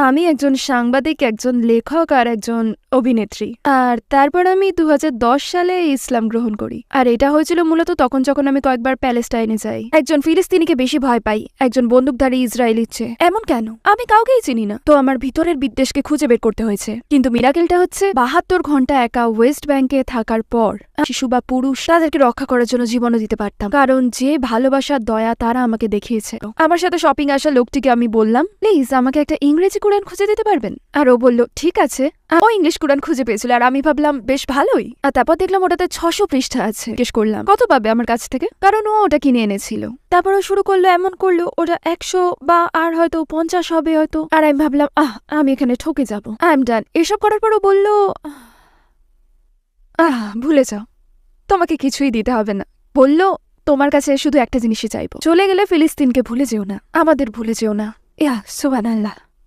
আমি একজন সাংবাদিক, একজন লেখক আর একজন অভিনেত্রী। আর তারপর আমি 2010 সালে ইসলাম গ্রহণ করি। আর এটা হয়েছিল মূলত তখন যখন আমি কয়েকবার প্যালেস্টাইনে যাই। একজন ফিলিস্তিনিকে বেশি ভয় পাই একজন বন্দুকধারী ইসরায়েলির চেয়ে। এমন কেন? আমি কাউকেই চিনি না, তো আমার ভিতরের বিদ্বেষকে খুঁজে বের করতে হয়েছে। কিন্তু মিরাকেলটা হচ্ছে 72 ঘন্টা একা ওয়েস্ট ব্যাংকে থাকার পর শিশু বা পুরুষ তাদেরকে রক্ষা করার জন্য জীবনও দিতে পারতাম, কারণ যে ভালোবাসার দয়া তারা আমাকে দেখিয়েছে। আমার সাথে শপিং আসা লোকটিকে আমি বললাম, প্লিজ আমাকে একটা ইংরেজি কোরআন খুঁজে দিতে পারবেন? আর ও বলল ঠিক আছে। ও ইংলিশ কোরআন খুঁজে পেয়েছিল, আর আমি ভাবলাম বেশ ভালোই। আর তারপর দেখলাম ওটাতে 600 পৃষ্ঠা আছে। জিজ্ঞেস করলাম কত পাবে আমার কাছ থেকে, কারণ ও ওটা কিনে এনেছিল। তারপর ও শুরু করলো এমন করলো ওটা 100 বা আর হয়তো 50 হবে হয়তো। আর আমি ভাবলাম আমি এখানে ঠকে যাবো, আই এম ডান। এসব করার পর ও বললো ভুলে যাও, তোমাকে কিছুই দিতে হবে না। বলল তোমার কাছে শুধু একটা জিনিসই চাইবো, চলে গেলে ফিলিস্তিনকে ভুলে যেও না, আমাদের ভুলে যেও না। ইয়া সুবহানাল্লাহ।